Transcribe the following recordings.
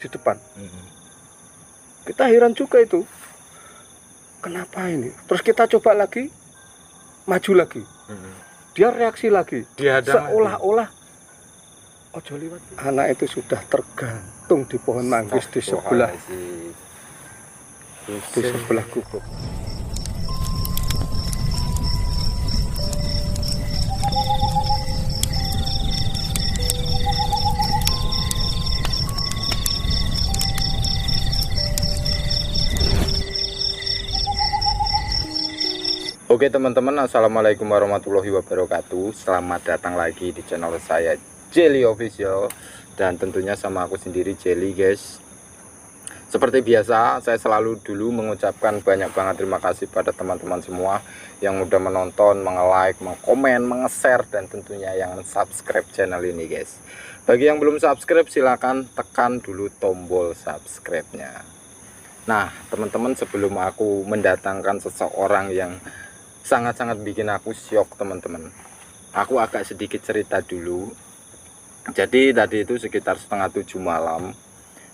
di depan. Kita heran juga itu. Kenapa ini? Terus kita coba lagi, maju lagi. Dia reaksi lagi. Seolah-olah ojo liwat. Anak itu sudah tergantung di pohon manggis di sebelah gubuk. Oke teman-teman, assalamualaikum warahmatullahi wabarakatuh. Selamat datang lagi di channel saya Jelly Official. Dan tentunya sama aku sendiri Jelly guys. Seperti biasa, saya selalu dulu mengucapkan banyak banget terima kasih pada teman-teman semua yang udah menonton, nge-like, mengkomen, nge-share, dan tentunya yang subscribe channel ini guys. Bagi yang belum subscribe silahkan tekan dulu tombol subscribe-nya. Nah teman-teman, sebelum aku mendatangkan seseorang yang sangat-sangat bikin aku syok teman-teman, aku agak sedikit cerita dulu. Jadi tadi itu sekitar setengah 7 malam,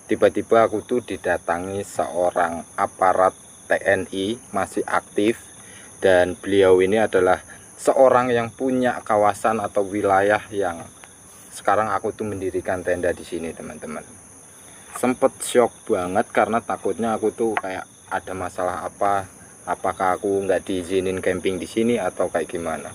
tiba-tiba aku tuh didatangi seorang aparat TNI masih aktif. Dan beliau ini adalah seorang yang punya kawasan atau wilayah yang sekarang aku tuh mendirikan tenda di sini teman-teman. Sempet syok banget karena takutnya aku tuh kayak ada masalah apakah aku nggak diizinin camping di sini atau kayak gimana.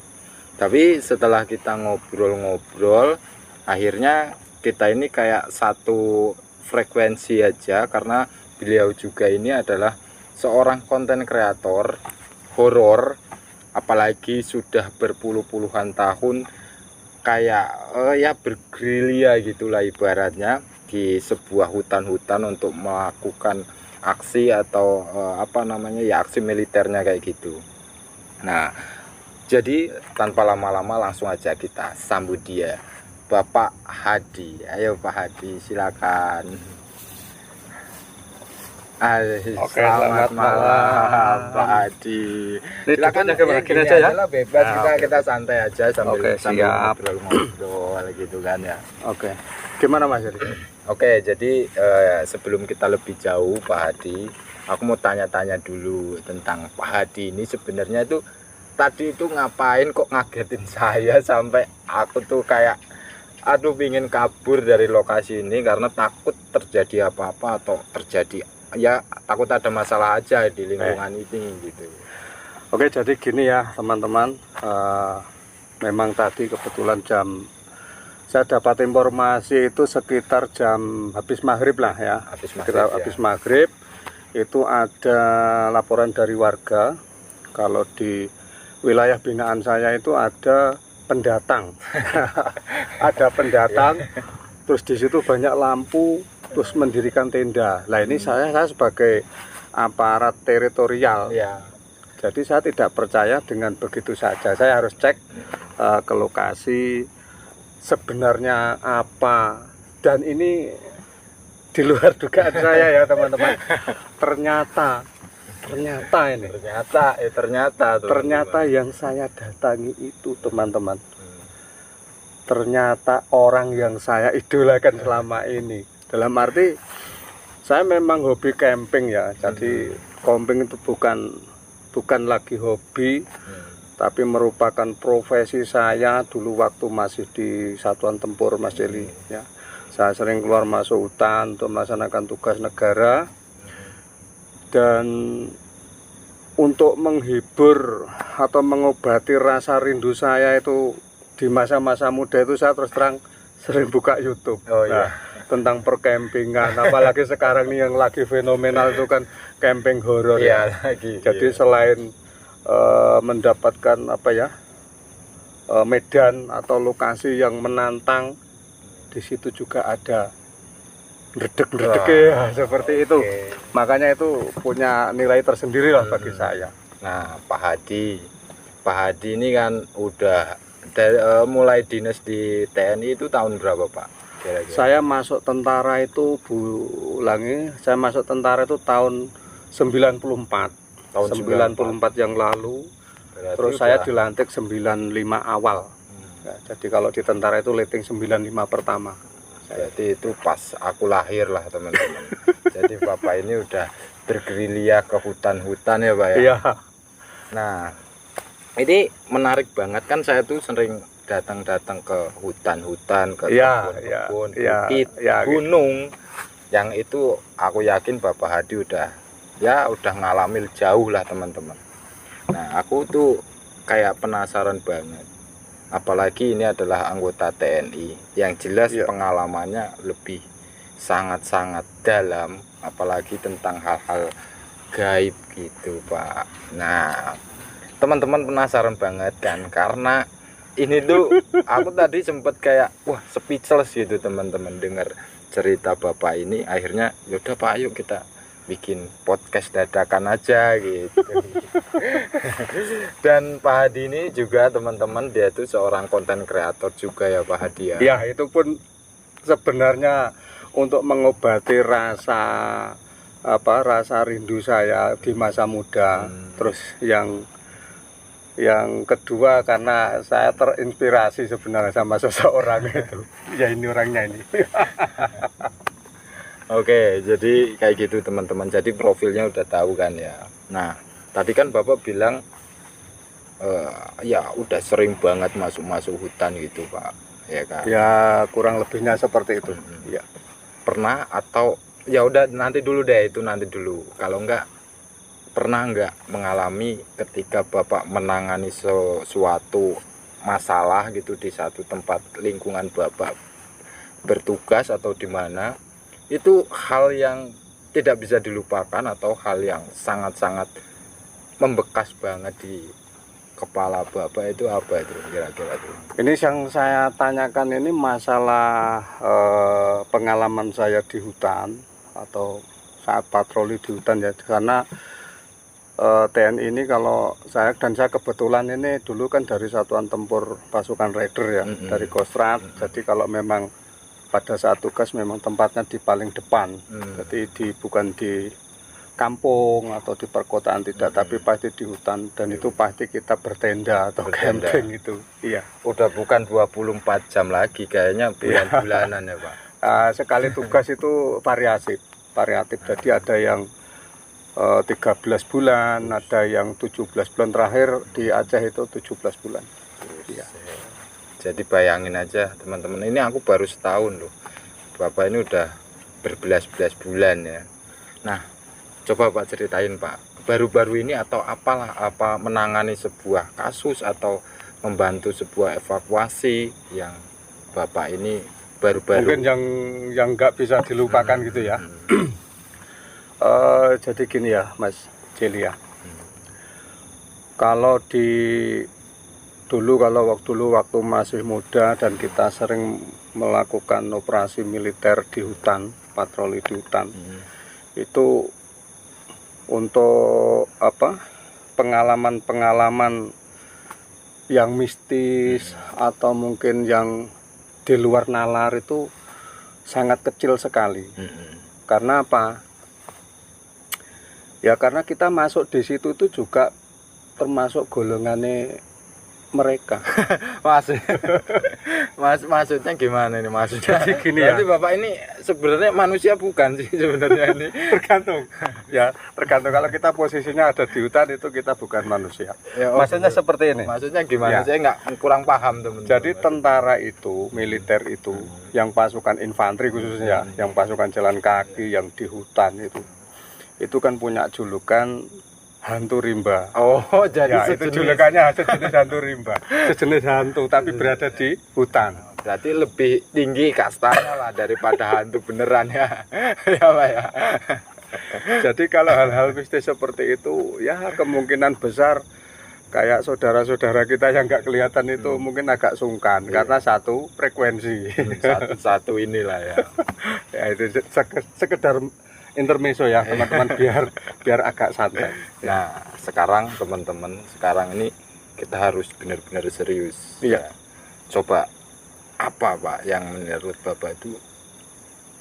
Tapi setelah kita ngobrol-ngobrol, akhirnya kita ini kayak satu frekuensi aja, karena beliau juga ini adalah seorang konten kreator horor, apalagi sudah berpuluh-puluhan tahun kayak ya bergerilya gitulah ibaratnya di sebuah hutan-hutan untuk melakukan aksi atau ya aksi militernya kayak gitu. Nah jadi tanpa lama-lama langsung aja kita sambut dia, Bapak Hadi. Ayo Pak Hadi, silakan. Selamat malam Pak Hadi. Silakan gini aja ya, bebas, kita santai aja sambil ngobrol gitu kan ya. Oke. Gimana Mas Hadi? Oke, jadi sebelum kita lebih jauh Pak Hadi, aku mau tanya-tanya dulu tentang Pak Hadi ini sebenarnya itu tadi itu ngapain kok ngagetin saya sampai aku tuh kayak aduh pingin kabur dari lokasi ini karena takut terjadi apa-apa atau terjadi ya takut ada masalah aja di lingkungan ini gitu. Oke, jadi gini ya teman-teman, memang tadi kebetulan saya dapat informasi itu sekitar jam habis maghrib lah ya. Habis maghrib itu ada laporan dari warga kalau di wilayah binaan saya itu ada pendatang. Ada pendatang, terus di situ banyak lampu, terus mendirikan tenda. Nah ini saya sebagai aparat teritorial. Ya. Jadi saya tidak percaya dengan begitu saja. Saya harus cek ke lokasi sebenarnya apa, dan ini di luar dugaan saya ya teman-teman. Ternyata yang saya datangi itu teman-teman, ternyata orang yang saya idolakan selama ini. Dalam arti saya memang hobi camping ya. Jadi camping itu bukan lagi hobi, tapi merupakan profesi saya dulu waktu masih di Satuan Tempur Mas Jelly ya. Saya sering keluar masuk hutan untuk melaksanakan tugas negara, dan untuk menghibur atau mengobati rasa rindu saya itu di masa-masa muda itu saya terus terang sering buka YouTube. Tentang perkempingan, apalagi sekarang nih yang lagi fenomenal itu kan camping horor ya. Jadi selain mendapatkan medan atau lokasi yang menantang, di situ juga ada ndredeg-ndredeg ya, seperti itu. Makanya itu punya nilai tersendiri lah bagi saya. Nah Pak Hadi ini kan udah mulai dinas di TNI itu tahun berapa Pak? Kira-kira. Saya masuk tentara itu saya masuk tentara itu tahun 94. Tahun 94 yang lalu. Berarti terus saya dilantik 95 awal. Ya, jadi kalau di tentara itu letting 95 pertama. Berarti itu pas aku lahir lah teman-teman. Jadi bapak ini udah bergerilya ke hutan-hutan ya pak ya. Iya. Nah ini menarik banget kan, saya tuh sering datang-datang ke hutan-hutan, ke Iya, kebun-kebun, iya, bukit, iya, gunung. Yang itu aku yakin Bapak Hadi udah ngalami jauh lah teman-teman. Nah aku tuh kayak penasaran banget. Apalagi ini adalah anggota TNI yang jelas Iya. pengalamannya lebih sangat-sangat dalam, apalagi tentang hal-hal gaib gitu Pak. Nah teman-teman penasaran banget kan, karena ini tuh aku tadi sempet kayak wah speechless gitu teman-teman dengar cerita bapak ini. Akhirnya yaudah Pak, ayo kita bikin podcast dadakan aja gitu. Dan Pak Hadi ini juga teman-teman, dia tuh seorang konten kreator juga ya Pak Hadi ya. Ya, itu pun sebenarnya untuk mengobati rasa rindu saya di masa muda. Terus yang kedua karena saya terinspirasi sebenarnya sama seseorang itu. Ya ini orangnya ini. Oke, jadi kayak gitu teman-teman. Jadi profilnya udah tahu kan ya. Nah, tadi kan Bapak bilang ya udah sering banget masuk-masuk hutan gitu Pak, ya kan? Ya kurang lebihnya seperti itu. Ya. Pernah atau ya udah nanti dulu deh, itu nanti dulu. Kalau enggak, pernah enggak mengalami ketika Bapak menangani sesuatu masalah gitu di satu tempat lingkungan Bapak bertugas atau di mana, itu hal yang tidak bisa dilupakan atau hal yang sangat-sangat membekas banget di kepala Bapak, itu apa itu kira-kira itu? Ini yang saya tanyakan ini masalah pengalaman saya di hutan atau saat patroli di hutan ya, karena TNI ini kalau saya kebetulan ini dulu kan dari Satuan Tempur Pasukan Raider ya, dari Kostrad. Jadi kalau memang pada saat tugas memang tempatnya di paling depan, jadi bukan di kampung atau di perkotaan tidak, tapi pasti di hutan, dan itu pasti kita bertenda atau camping itu. Iya. Udah bukan 24 jam lagi kayaknya, bulan-bulanan ya Pak. Sekali tugas itu variatif. Jadi ada yang 13 bulan, ada yang 17 bulan, terakhir di Aceh itu 17 bulan. Iya. Jadi bayangin aja teman-teman, ini aku baru setahun loh. Bapak ini udah berbelas-belas bulan ya. Nah, coba Pak ceritain Pak, baru-baru ini atau apa menangani sebuah kasus atau membantu sebuah evakuasi yang Bapak ini baru-baru. Mungkin yang nggak bisa dilupakan gitu ya. Jadi gini ya Mas Celia, kalau dulu waktu masih muda dan kita sering melakukan operasi militer di hutan, patroli di hutan, itu untuk pengalaman yang mistis atau mungkin yang di luar nalar itu sangat kecil sekali. Karena apa? Ya karena kita masuk di situ itu juga termasuk golongannya mereka. Maksudnya gimana ini maksudnya? Jadi gini ya. Berarti Bapak ini sebenarnya manusia bukan sih sebenarnya ini? Tergantung. Ya, tergantung kalau kita posisinya ada di hutan itu kita bukan manusia. Ya, maksudnya seperti ini. Maksudnya gimana? Ya. Saya nggak kurang paham teman-teman. Jadi tentara itu, militer itu, yang pasukan infanteri khususnya, yang pasukan jalan kaki, yang di hutan itu kan punya julukan hantu rimba. Oh, jadi ya, itu julukannya sejenis hantu rimba, sejenis hantu tapi berada di hutan. Berarti lebih tinggi kastanya lah daripada hantu beneran ya. Ya Pak ya. Jadi kalau hal-hal mistis seperti itu ya kemungkinan besar kayak saudara-saudara kita yang nggak kelihatan itu mungkin agak sungkan karena satu frekuensi. Satu inilah ya. Ya itu sekedar intermezzo ya teman-teman biar agak santai. Nah sekarang teman-teman, sekarang ini kita harus benar-benar serius. Iya. Coba apa Pak yang menurut Bapak itu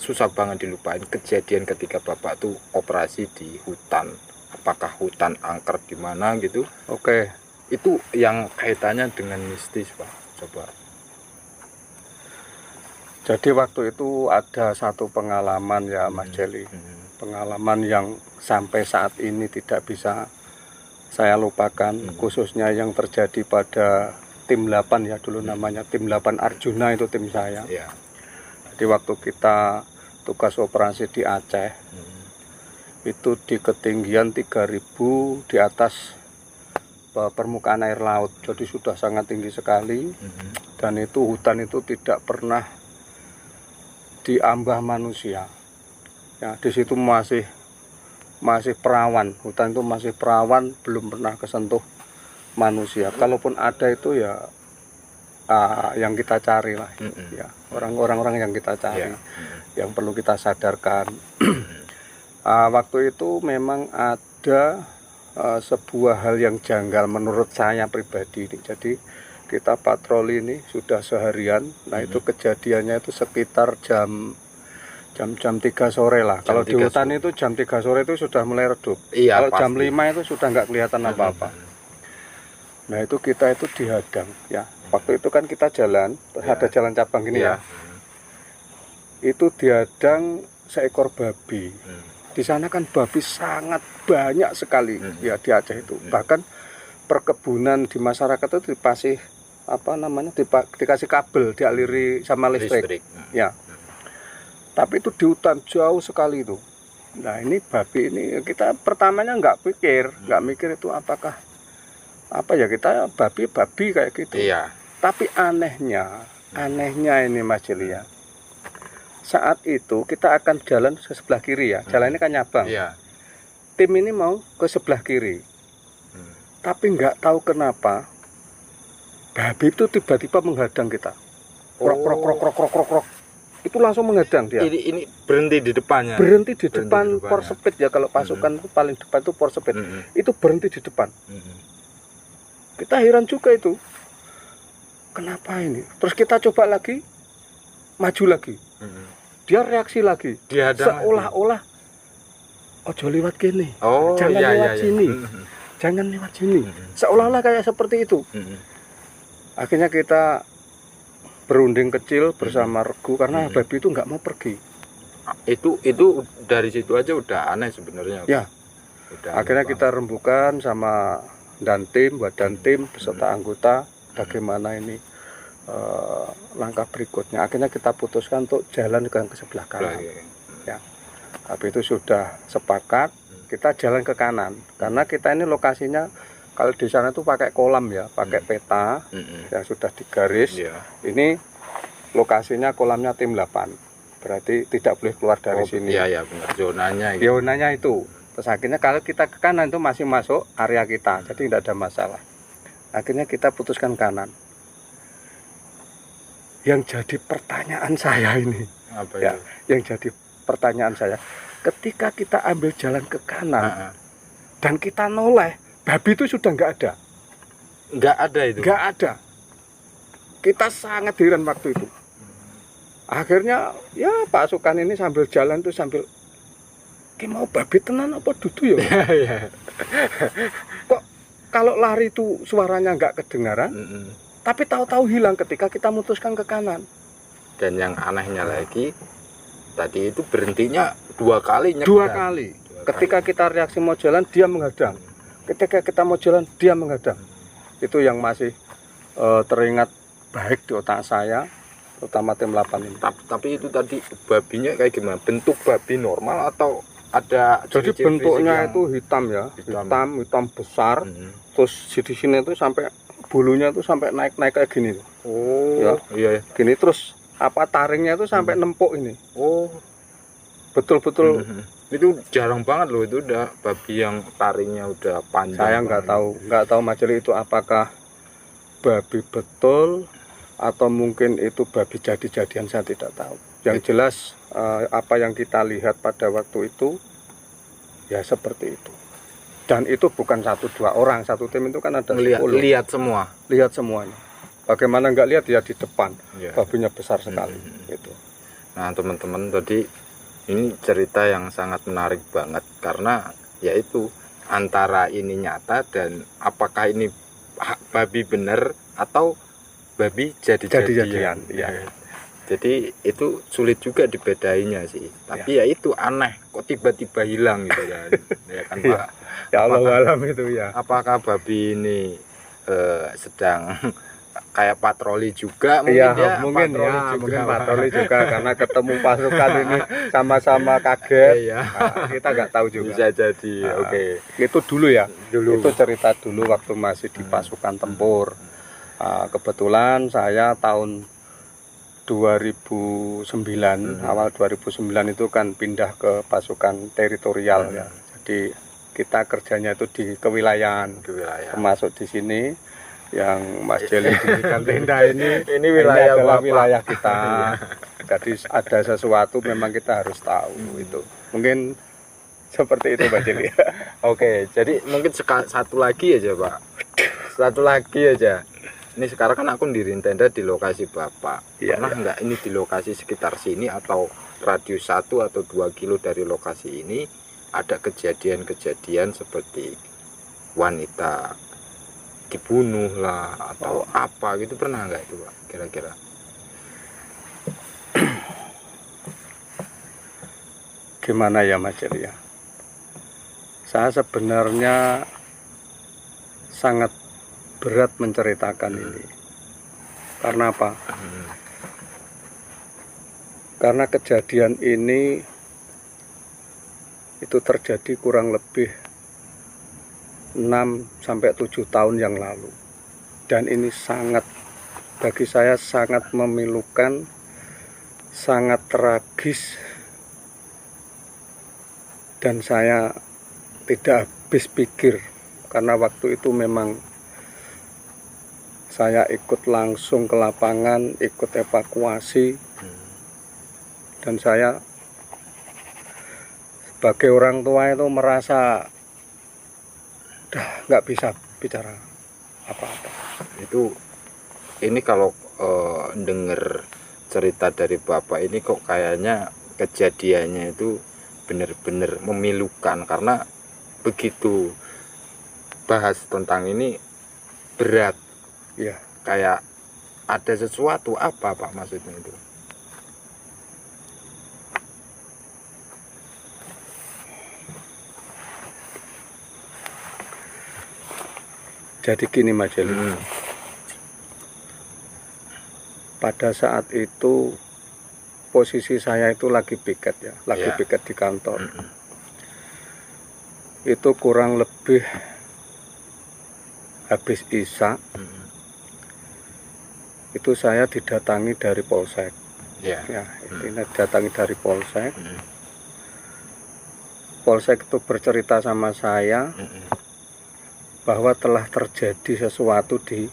susah banget dilupain kejadian ketika Bapak tuh operasi di hutan? Apakah hutan angker di mana gitu? Oke. Itu yang kaitannya dengan mistis Pak. Coba. Jadi waktu itu ada satu pengalaman ya Mas Jeli, pengalaman yang sampai saat ini tidak bisa saya lupakan, khususnya yang terjadi pada tim 8 ya dulu namanya tim 8 Arjuna, itu tim saya. Ya. Jadi waktu kita tugas operasi di Aceh, itu di ketinggian 3000 di atas permukaan air laut, jadi sudah sangat tinggi sekali. Dan itu hutan itu tidak pernah diambah manusia ya, di situ masih perawan, hutan itu masih perawan, belum pernah kesentuh manusia. Kalaupun ada itu ya yang kita cari lah ya, orang-orang yang kita cari, yang perlu kita sadarkan. Waktu itu memang ada sebuah hal yang janggal menurut saya pribadi ini. Jadi kita patroli ini sudah seharian. Nah itu kejadiannya itu sekitar jam 3 sore lah. Kalau di hutan itu jam 3 sore itu sudah mulai redup. Iya, kalau pasti. Jam 5 itu sudah nggak kelihatan apa-apa. Nah itu kita itu dihadang ya. Waktu itu kan kita jalan, ada jalan cabang gini ya. Itu dihadang seekor babi. Di sana kan babi sangat banyak sekali ya di Aceh itu. Bahkan perkebunan di masyarakat itu dikasih kabel, dialiri sama listrik. Ya. Tapi itu di hutan jauh sekali itu. Nah ini babi ini kita pertamanya nggak mikir itu apakah kita babi kayak gitu. Iya. Tapi anehnya ini Mas Jelia, saat itu kita akan jalan ke sebelah kiri ya, jalan ini kan nyabang. Iya. Tim ini mau ke sebelah kiri, tapi nggak tahu kenapa babi itu tiba-tiba menghadang kita. Krok. Itu langsung menghadang dia. Ini berhenti di depannya. Berhenti di depan Porsepit ya, kalau pasukan paling depan itu Porsepit. Itu berhenti di depan. Kita heran juga itu. Kenapa ini? Terus kita coba lagi, maju lagi. Dia reaksi lagi. Seolah-olah ojo lewat gini. Jangan lewat sini. Jangan lewat sini. Seolah-olah kayak seperti itu. Akhirnya kita berunding kecil bersama regu karena babi itu nggak mau pergi. Itu dari situ aja udah aneh sebenarnya. Ya. Akhirnya kita rembukan sama badan tim beserta anggota bagaimana ini langkah berikutnya. Akhirnya kita putuskan untuk jalan ke sebelah kanan. Ya. Tapi itu sudah sepakat kita jalan ke kanan karena kita ini lokasinya kalau di sana tuh pakai kolam ya, pakai peta yang sudah digaris. Ini lokasinya kolamnya tim 8. Berarti tidak boleh keluar dari sini. Iya benar, zonanya. Zonanya itu. Terus akhirnya kalau kita ke kanan itu masih masuk area kita, jadi tidak ada masalah. Akhirnya kita putuskan kanan. Yang jadi pertanyaan saya ini, apa ya, yang jadi pertanyaan saya, ketika kita ambil jalan ke kanan dan kita noleh, babi itu sudah nggak ada. Nggak ada itu? Nggak ada. Kita sangat heran waktu itu. Akhirnya ya pasukan ini sambil jalan tuh sambil, mau babi tenan apa dudu ya? Kok kalau lari itu suaranya nggak kedengaran, tapi tahu-tahu hilang ketika kita memutuskan ke kanan. Dan yang anehnya lagi, tadi itu berhentinya 2 kali. 2 kali. Ketika kita reaksi mau jalan, dia menghadang. Ketika kita mau jalan, dia menghadang. Itu yang masih teringat baik di otak saya, terutama tim 8 ini. Tapi itu tadi babinya kayak gimana? Bentuk babi normal atau ada? Jadi bentuknya itu hitam ya, hitam besar. Terus di sini itu sampai bulunya itu sampai naik kayak gini. Oh, iya. Gini terus taringnya itu sampai nempuk ini. Oh, betul. Itu jarang banget loh, itu udah babi yang taringnya udah panjang. Saya nggak tahu Mas Jeli itu apakah babi betul atau mungkin itu babi jadi-jadian, saya tidak tahu. Yang jelas apa yang kita lihat pada waktu itu ya seperti itu. Dan itu bukan 1-2 orang, satu tim itu kan ada 10. Lihat semua. Lihat semuanya. Bagaimana nggak lihat ya di depan. Babinya besar sekali. Gitu. Nah teman-teman, tadi ini cerita yang sangat menarik banget karena yaitu antara ini nyata dan apakah ini babi bener atau babi jadi-jadian. Ya. Jadi itu sulit juga dibedainya sih. Tapi ya itu aneh, kok tiba-tiba hilang gitu kan. Ya kan Pak. Ya Allah alam itu ya. Apakah babi ini sedang kayak patroli juga Iya, mungkin mungkin ya, mungkin patroli juga karena ketemu pasukan ini sama-sama kaget. Iya. Nah, kita nggak tahu juga. Bisa jadi. Nah, Oke. Itu dulu ya. Dulu. Itu cerita dulu waktu masih di pasukan tempur. Kebetulan saya tahun 2009, awal 2009 itu kan pindah ke pasukan teritorial ya. Jadi kita kerjanya itu di kewilayahan, termasuk di sini yang Mas Jeli dirikan tenda ini wilayah adalah Bapak. wilayah kita. Jadi ada sesuatu memang kita harus tahu itu. Mungkin seperti itu Mas Jeli. Oke, jadi mungkin satu lagi aja Pak. Satu lagi aja. Ini sekarang kan aku mendirikan tenda di lokasi Bapak. Iya, Pernah nggak ini di lokasi sekitar sini atau radius 1 atau 2 kilo dari lokasi ini ada kejadian-kejadian seperti wanita dibunuh lah atau apa gitu, pernah nggak itu Pak kira-kira? Gimana ya Mas Jeli ya? Saya sebenarnya sangat berat menceritakan ini. Karena apa? Karena kejadian ini itu terjadi kurang lebih 6 sampai 7 tahun yang lalu. Dan ini sangat, bagi saya sangat memilukan, sangat tragis, dan saya tidak habis pikir karena waktu itu memang saya ikut langsung ke lapangan, ikut evakuasi, dan saya sebagai orang tua itu merasa udah nggak bisa bicara apa-apa. Itu ini kalau denger cerita dari Bapak ini kok kayaknya kejadiannya itu benar-benar memilukan, karena begitu bahas tentang ini berat. Ya, Kayak ada sesuatu apa Pak maksudnya itu? jadi gini Mas Jeli. Pada saat itu posisi saya itu lagi piket ya, lagi piket di kantor. Itu kurang lebih habis isya. Itu saya didatangi dari polsek. Ya, ini didatangi dari polsek. Polsek itu bercerita sama saya bahwa telah terjadi sesuatu di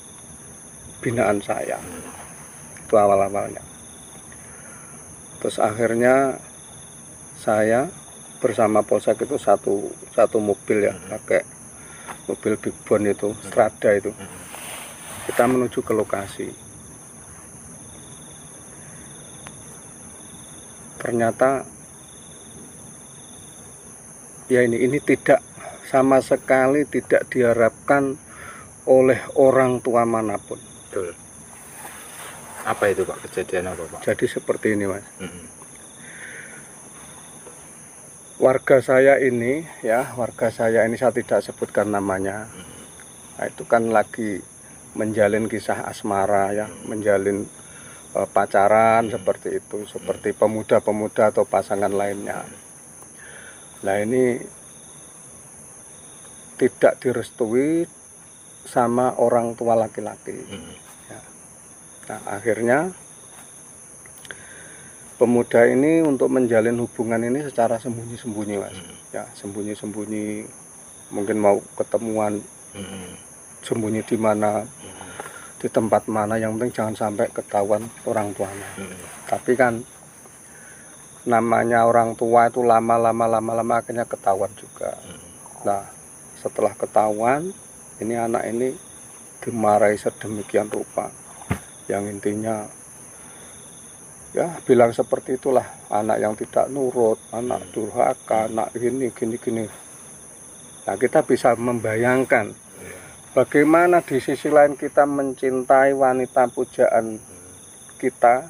binaan saya. Itu awal-awalnya. Terus akhirnya saya bersama polsek itu satu mobil ya, pakai mobil Big Bon itu, Strada itu. Kita menuju ke lokasi. Ternyata ya ini tidak, sama sekali tidak diharapkan oleh orang tua manapun. Betul. Apa itu Pak, kejadian apa Pak? Jadi seperti ini Mas. Warga saya ini ya, saya tidak sebutkan namanya. Nah, itu kan lagi menjalin kisah asmara ya, menjalin pacaran seperti itu, seperti pemuda-pemuda atau pasangan lainnya. Nah ini tidak direstui sama orang tua laki-laki. Ya. Nah akhirnya pemuda ini untuk menjalin hubungan ini secara sembunyi-sembunyi Mas. Ya sembunyi-sembunyi, mungkin mau ketemuan sembunyi di mana, di tempat mana, yang penting jangan sampai ketahuan orang tuanya. Tapi kan namanya orang tua itu lama-lama akhirnya ketahuan juga. Nah setelah ketahuan, ini anak ini dimarahi sedemikian rupa, yang intinya ya bilang seperti itulah, anak yang tidak nurut, anak durhaka, anak gini. Nah kita bisa membayangkan bagaimana di sisi lain kita mencintai wanita pujaan kita,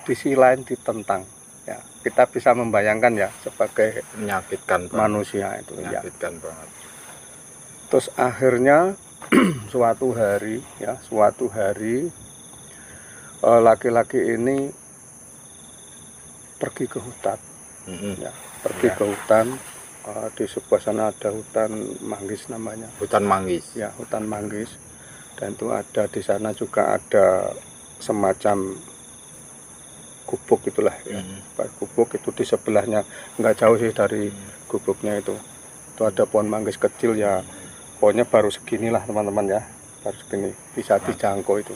sisi lain ditentang. Ya, kita bisa membayangkan ya sebagai Menyakitkan banget. manusia itu ya. Menyakitkan banget. Terus akhirnya suatu hari laki-laki ini pergi ke hutan. Ya, pergi ke hutan. Di sebelah sana ada hutan manggis namanya. Hutan manggis. Ya, hutan manggis. Dan itu ada di sana juga ada semacam gubuk itulah ya. Gubuk itu di sebelahnya, nggak jauh sih dari gubuknya itu. Itu ada pohon manggis kecil ya. Pohonnya baru seginilah teman-teman ya. Baru segini, bisa dijangkau itu.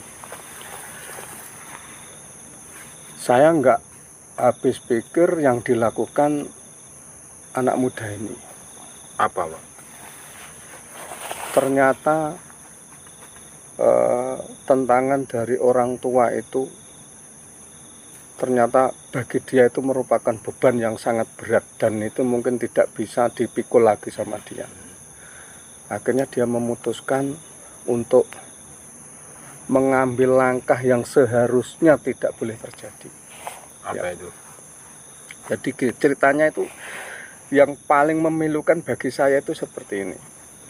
Saya nggak habis pikir yang dilakukan anak muda ini. Apa, Pak? Ternyata tentangan dari orang tua itu ternyata bagi dia itu merupakan beban yang sangat berat dan itu mungkin tidak bisa dipikul lagi sama dia. Akhirnya dia memutuskan untuk mengambil langkah yang seharusnya tidak boleh terjadi. Apa itu? Jadi ceritanya itu yang paling memilukan bagi saya itu seperti ini.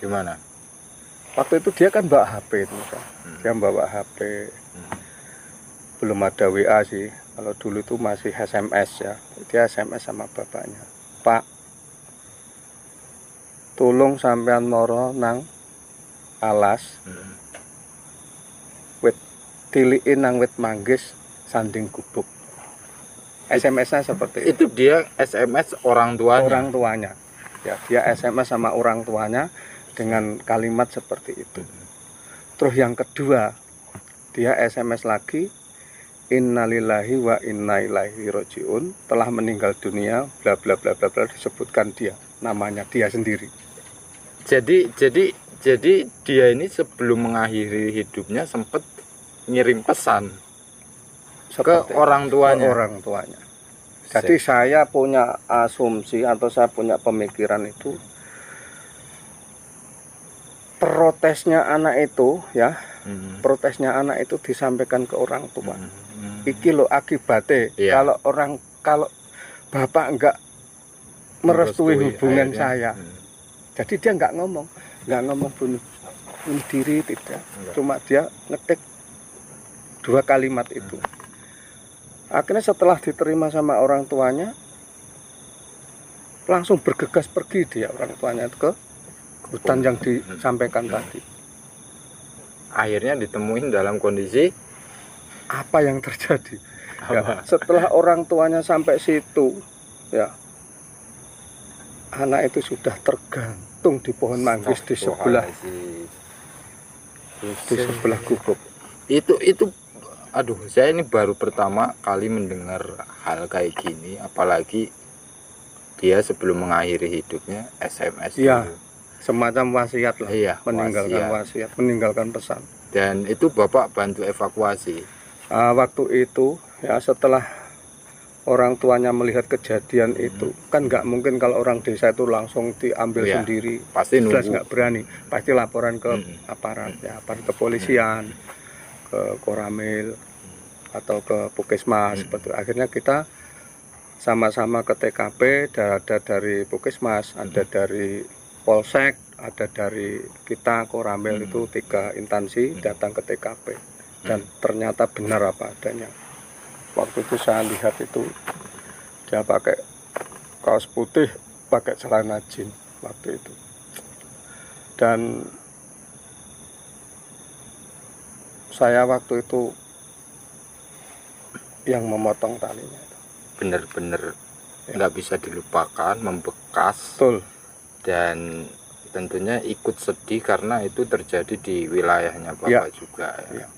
Gimana? Waktu itu dia kan bawa HP itu kan. Dia bawa HP. Belum ada WA sih. Kalau dulu itu masih SMS ya. Dia SMS sama bapaknya. Pak, tolong sampean moro nang alas. Wit tiliin nang wit manggis sanding gubuk. SMS-nya seperti itu. Dia SMS orang tuanya. Orang tuanya. Ya, dia SMS sama orang tuanya dengan kalimat seperti itu. Terus yang kedua, dia SMS lagi, innalillahi wa inna ilaihi rojiun, telah meninggal dunia, bla bla bla bla bla, disebutkan dia, namanya dia sendiri. Jadi dia ini sebelum mengakhiri hidupnya sempat ngirim pesan Seperti ke orang tuanya. Ke orang tuanya. Jadi saya punya asumsi atau saya punya pemikiran itu, protesnya anak itu ya, protesnya anak itu disampaikan ke orang tua. Iki lo akibatnya kalau bapak enggak merestui hubungan akhirnya saya. Jadi dia nggak ngomong bunuh diri, tidak. Cuma dia ngetik 2 kalimat itu. Akhirnya setelah diterima sama orang tuanya, langsung bergegas pergi dia orang tuanya itu ke hutan yang disampaikan tadi. Akhirnya ditemuin dalam kondisi apa yang terjadi? Ya, setelah orang tuanya sampai situ, ya, anak itu sudah tergantung di pohon manggis di sebelah gubuk. Itu aduh, saya ini baru pertama kali mendengar hal kayak gini, apalagi dia sebelum mengakhiri hidupnya SMS. Ya, semacam wasiat lah. Iya, meninggalkan wasiat, meninggalkan pesan. Dan itu Bapak bantu evakuasi. Waktu itu ya, setelah orang tuanya melihat kejadian itu, kan nggak mungkin kalau orang desa itu langsung diambil sendiri. Pasti jelas nggak berani, pasti laporan ke aparat ya, aparat kepolisian, ke Koramil atau ke Puskesmas. Akhirnya kita sama-sama ke TKP, ada dari Puskesmas, ada dari Polsek, ada dari kita Koramil, itu 3 instansi datang ke TKP. Dan ternyata benar apa adanya. Waktu itu saya lihat itu dia pakai kaos putih, pakai celana jeans waktu itu. Dan saya waktu itu yang memotong talinya itu. Bener-bener nggak bisa dilupakan, membekas. Betul. Dan tentunya ikut sedih karena itu terjadi di wilayahnya Bapak juga ya.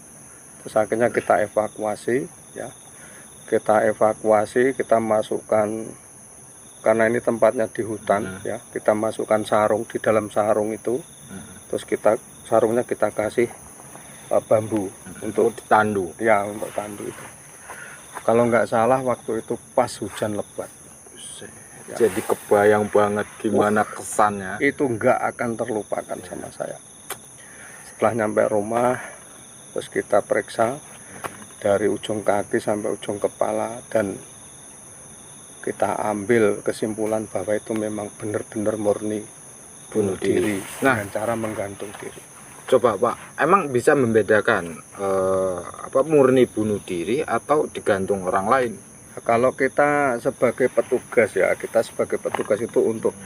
Terus akhirnya kita evakuasi ya. Kita masukkan, karena ini tempatnya di hutan ya. Kita masukkan sarung, di dalam sarung itu. Terus sarungnya kita kasih bambu untuk tandu. Ya, untuk tandu itu. Kalau nggak salah waktu itu pas hujan lebat. Ya. Jadi kebayang banget gimana kesannya. Itu nggak akan terlupakan sama saya. Setelah nyampe rumah, terus kita periksa, dari ujung kaki sampai ujung kepala, dan kita ambil kesimpulan bahwa itu memang benar-benar murni bunuh diri Nah, dengan cara menggantung diri. coba Pak, emang bisa membedakan murni bunuh diri atau digantung orang lain? Kalau kita sebagai petugas ya, kita sebagai petugas itu untuk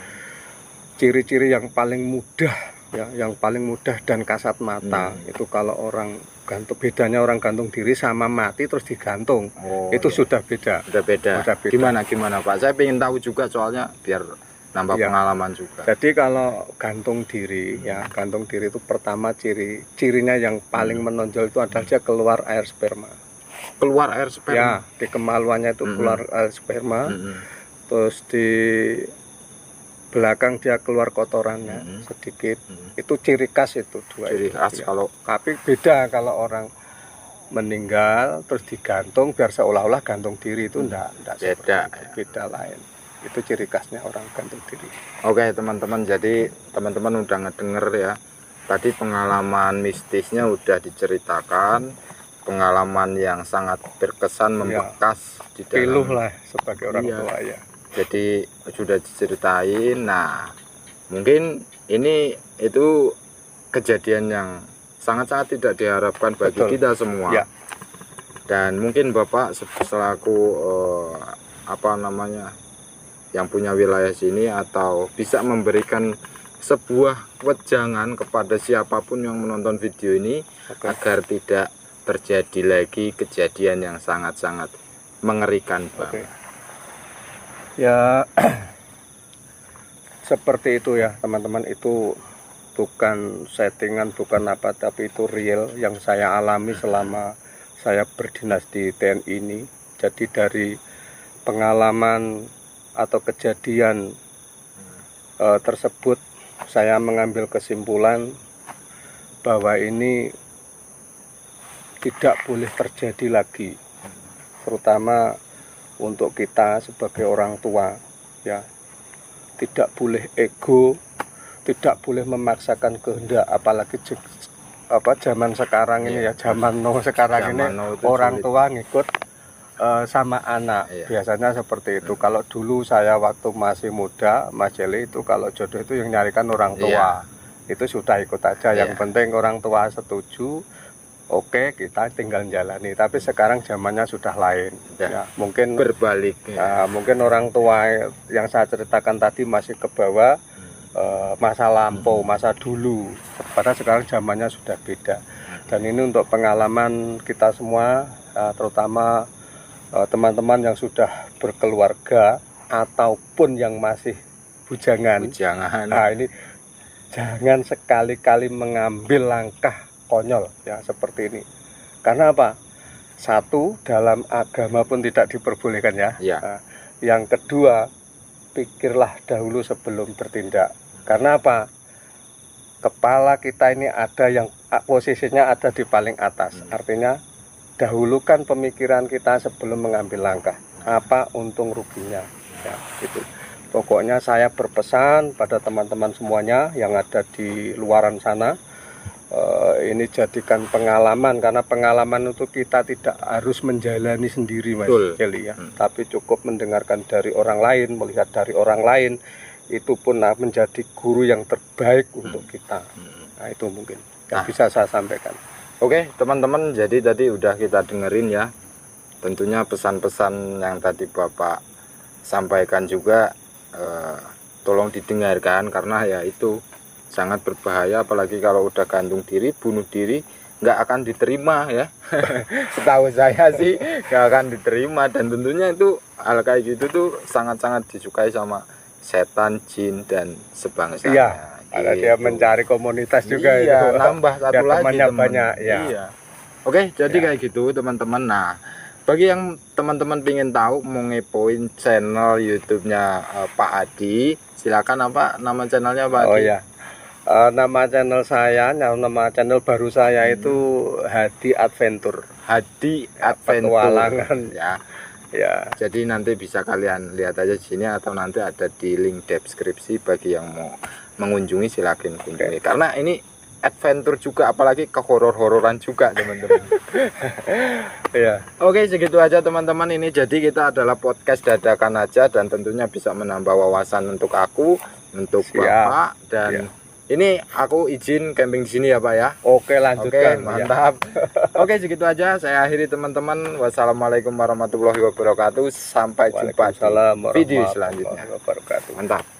ciri-ciri yang paling mudah ya, yang paling mudah dan kasat mata itu kalau orang gantung, bedanya orang gantung diri sama mati terus digantung, itu sudah beda. Sudah beda. Sudah beda. Gimana Pak? Saya pengen tahu juga soalnya biar nambah pengalaman juga. Jadi kalau gantung diri ya, gantung diri itu pertama cirinya yang paling menonjol itu adalah dia keluar air sperma. Keluar air sperma. Ya, di kemaluannya itu keluar air sperma. Terus di belakang dia keluar kotorannya sedikit. Itu ciri khas itu dua. Ciri khas ya. kalau Tapi beda kalau orang meninggal terus digantung biar seolah-olah gantung diri itu enggak beda. Beda lain. Itu ciri khasnya orang gantung diri. Oke teman-teman, jadi teman-teman udah ngedenger ya. Tadi pengalaman mistisnya udah diceritakan, pengalaman yang sangat berkesan membekas di dalam. Piluh lah sebagai orang tua ya. Jadi sudah diceritain. Nah, mungkin itu kejadian yang sangat-sangat tidak diharapkan bagi kita semua. Ya. Dan mungkin Bapak selaku yang punya wilayah sini atau bisa memberikan sebuah wejangan kepada siapapun yang menonton video ini agar tidak terjadi lagi kejadian yang sangat-sangat mengerikan banget. Ya seperti itu ya teman-teman, itu bukan settingan, bukan apa, tapi itu real yang saya alami selama saya berdinas di TNI ini. Jadi dari pengalaman atau kejadian tersebut saya mengambil kesimpulan bahwa ini tidak boleh terjadi lagi, terutama untuk kita sebagai orang tua ya. Tidak boleh ego, tidak boleh memaksakan kehendak, apalagi zaman sekarang ini ya, zaman sekarang ini orang tua ngikut sama anak. Biasanya seperti itu. Kalau dulu saya waktu masih muda, Mas Jeli, itu kalau jodoh itu yang nyarikan orang tua. Itu sudah ikut aja, yang penting orang tua setuju. Oke, kita tinggal jalani. Tapi sekarang zamannya sudah lain. Ya, mungkin berbalik. Mungkin orang tua yang saya ceritakan tadi masih ke bawah masa lampau, masa dulu. Padahal sekarang zamannya sudah beda. Dan ini untuk pengalaman kita semua, terutama teman-teman yang sudah berkeluarga ataupun yang masih bujangan. Nah, ini jangan sekali-kali mengambil langkah konyol ya seperti ini. Karena apa? Satu, dalam agama pun tidak diperbolehkan ya. Nah, yang kedua, pikirlah dahulu sebelum bertindak. Karena apa? Kepala kita ini ada yang posisinya ada di paling atas. Artinya dahulukan pemikiran kita sebelum mengambil langkah. Apa untung ruginya? Ya, gitu. Pokoknya saya berpesan pada teman-teman semuanya yang ada di luaran sana. Ini jadikan pengalaman, karena pengalaman itu kita tidak harus menjalani sendiri Mas Jeli ya, tapi cukup mendengarkan dari orang lain, melihat dari orang lain, itu pun menjadi guru yang terbaik untuk kita. Nah, itu mungkin yang bisa saya sampaikan. Oke teman-teman, jadi tadi udah kita dengerin ya, tentunya pesan-pesan yang tadi Bapak sampaikan juga tolong didengarkan, karena ya itu sangat berbahaya, apalagi kalau udah gantung diri, bunuh diri, nggak akan diterima ya. Setahu saya sih nggak akan diterima, dan tentunya itu hal kayak gitu tuh sangat-sangat disukai sama setan, jin, dan sebangsanya. Iya, ada dia mencari komunitas juga. Iya, nambah satu lagi teman. Banyak ya. Iya. Oke, jadi kayak gitu teman-teman. Nah, bagi yang teman-teman pengen tahu, mau ngepoin channel YouTube-nya Pak Adi, silakan. Apa nama channelnya Pak Adi? Oh ya, nama channel saya, nama channel baru saya itu Hadi Adventure. Hadi Adventure. Petualangan Ya. Ya. Jadi nanti bisa kalian lihat aja di sini, atau nanti ada di link deskripsi bagi yang mau mengunjungi, silakan kunjungi. Karena ini adventure juga, apalagi ke horor-hororan juga teman-teman. Iya. Oke, segitu aja teman-teman. Ini jadi kita adalah podcast dadakan aja, dan tentunya bisa menambah wawasan untuk aku, untuk Siap. Bapak, dan Iya. ini aku izin camping di sini ya Pak ya. Oke, Oke, lanjutkan. mantap. Oke, segitu aja. Saya akhiri teman-teman. Wassalamualaikum warahmatullahi wabarakatuh. Sampai jumpa di Waalaikumsalam video warahmatullahi selanjutnya. wabarakatuh. Mantap.